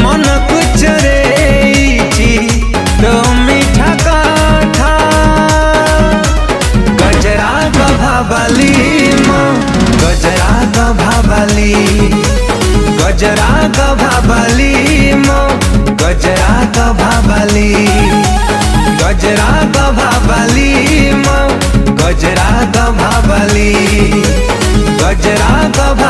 मन कुछ रे तो मीठा काठा गजरा गभाबली गजरा गभाबली गजरा गभाबली गजरा गभाबली गजरा गभाबली गजरा गभाबली गजरा गभा